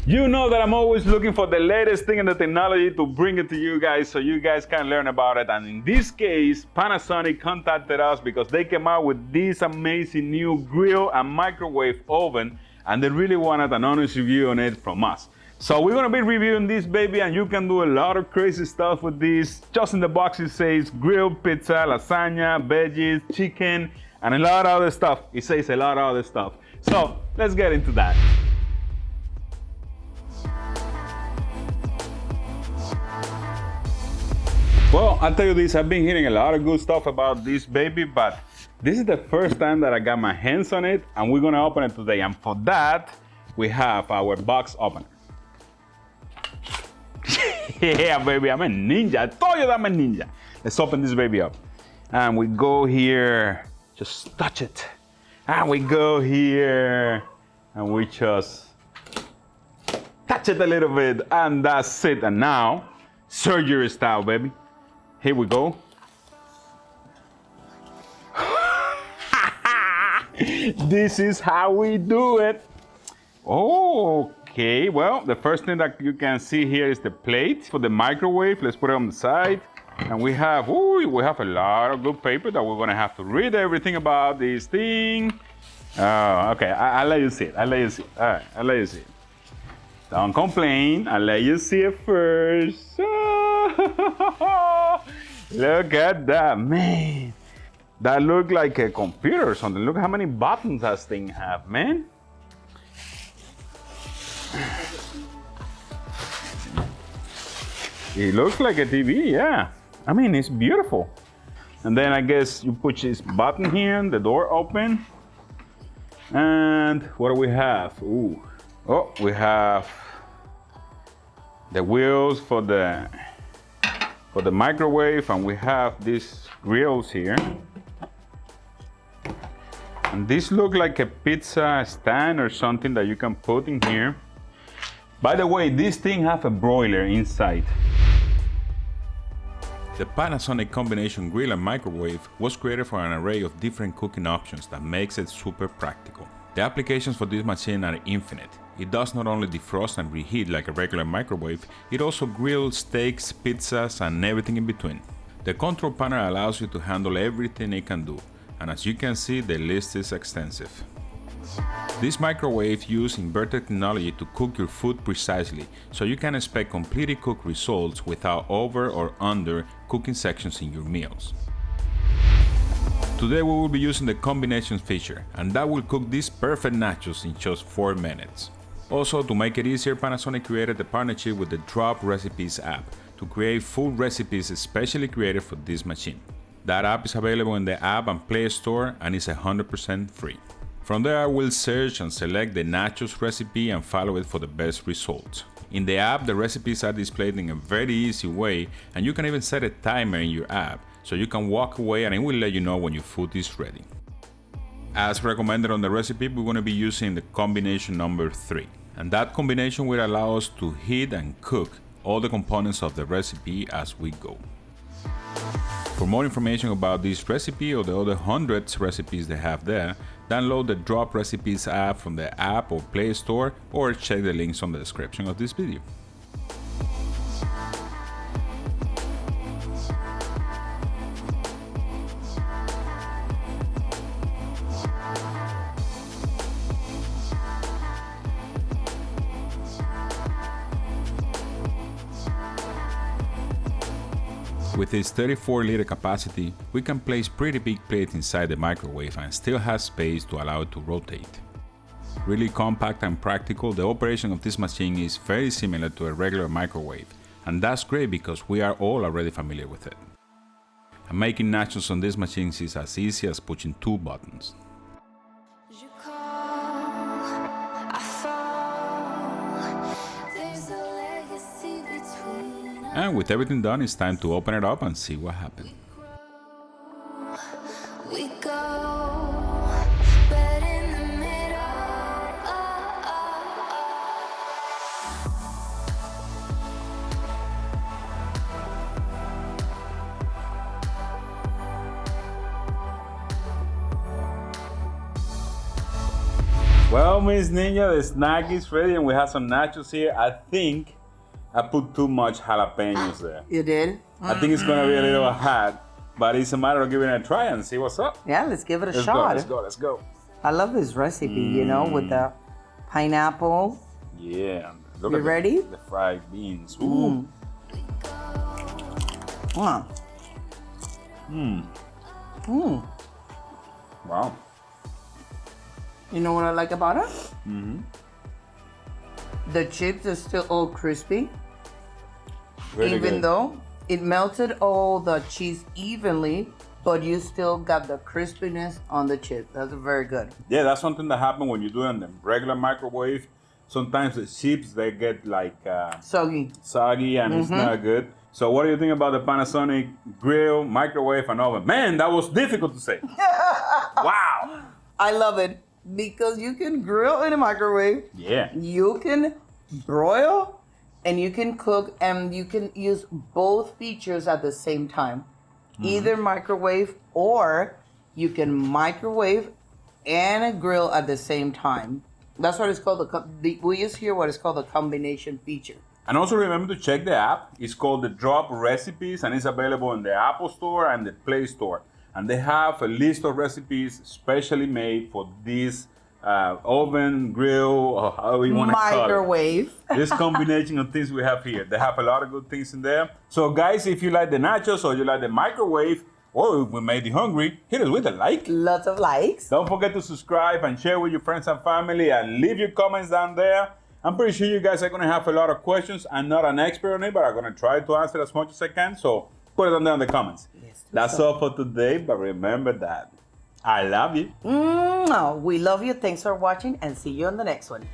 You know that I'm always looking for the latest thing in the technology to bring it to you guys so you guys can learn about it. And in this case, Panasonic contacted us because they came out with this amazing new grill and microwave oven, and they really wanted an honest review on it from us. So we're gonna be reviewing this baby, and you can do a lot of crazy stuff with this. Just in the box it says grilled pizza, lasagna, veggies, chicken, and a lot of other stuff. It says a lot of other stuff. So let's get into that. Well, I'll tell you this, I've been hearing a lot of good stuff about this baby, but this is the first time that I got my hands on it, and we're gonna open it today. And for that, we have our box opener. Yeah, baby, I'm a ninja. I told you that I'm a ninja. Let's open this baby up. And we go here, just touch it. And we go here, and we just touch it a little bit, and that's it. And now, surgery style, baby. Here we go. This is how we do it. Okay, well, the first thing that you can see here is the plate for the microwave. Let's put it on the side. And we have a lot of good paper that we're gonna have to read everything about this thing. Okay, I'll let you see it. All right, I'll let you see it. Don't complain, I'll let you see it first. Look at that, man. That looked like a computer or something. Look how many buttons that thing have, man. It looks like a TV, yeah. I mean, it's beautiful. And then I guess you push this button here, and the door open. And what do we have? Ooh. Oh, we have the wheels for the microwave, and we have these grills here. And this looks like a pizza stand or something that you can put in here. By the way, this thing has a broiler inside. The Panasonic Combination Grill and Microwave was created for an array of different cooking options that makes it super practical. The applications for this machine are infinite. It does not only defrost and reheat like a regular microwave, it also grills steaks, pizzas, and everything in between. The control panel allows you to handle everything it can do, and as you can see, the list is extensive. This microwave uses inverted technology to cook your food precisely, so you can expect completely cooked results without over or under cooking sections in your meals. Today we will be using the combination feature, and that will cook these perfect nachos in just 4 minutes. Also, to make it easier, Panasonic created a partnership with the Drop Recipes app to create full recipes especially created for this machine. That app is available in the App and Play Store and is 100% free. From there, I will search and select the nachos recipe and follow it for the best results. In the app, the recipes are displayed in a very easy way, and you can even set a timer in your app so you can walk away and it will let you know when your food is ready. As recommended on the recipe, we're going to be using the combination number 3, and that combination will allow us to heat and cook all the components of the recipe as we go. For more information about this recipe or the other hundreds recipes they have there, download the Drop Recipes app from the App or Play Store, or check the links on the description of this video. With its 34-liter capacity, we can place pretty big plates inside the microwave and still have space to allow it to rotate. Really compact and practical, the operation of this machine is very similar to a regular microwave, and that's great because we are all already familiar with it. And making nachos on this machine is as easy as pushing 2 buttons. And with everything done, it's time to open it up and see what happened. Well, Miss Ninja, the snack is ready and we have some nachos here. I think I put too much jalapenos there. You did? I think it's gonna be a little hot, but it's a matter of giving it a try and see what's up. Yeah, let's give it a shot. Let's go. I love this recipe, you know, with the pineapple. Yeah. Look You at ready? The fried beans. Ooh. Wow. You know what I like about it? The chips are still all crispy, Really even good. though it melted all the cheese evenly, but you still got the crispiness on the chip. That's very good. Yeah, that's something that happens when you do it in the regular microwave. Sometimes the chips, they get like Soggy. and it's not good. So what do you think about the Panasonic grill, microwave, and oven? Man, that was difficult to say. Wow. I love it because you can grill in a microwave, Yeah. you can broil, and you can cook, and you can use both features at the same time. Either microwave, or you can microwave and grill at the same time. That's what it's called. We use here what is called the combination feature. And also remember to check the app. It's called the Drop Recipes, and it's available in the Apple Store and the Play Store. And they have a list of recipes specially made for this oven, grill, or however you want to call it. Microwave. This combination of things we have here. They have a lot of good things in there. So guys, if you like the nachos or you like the microwave, or if we made you hungry, hit us with a like. Lots of likes. Don't forget to subscribe and share with your friends and family and leave your comments down there. I'm pretty sure you guys are going to have a lot of questions. I'm not an expert on it, but I'm going to try to answer as much as I can. So put it down there in the comments. Yes, That's all for today, but remember that I love you. We love you. Thanks for watching, and see you on the next one.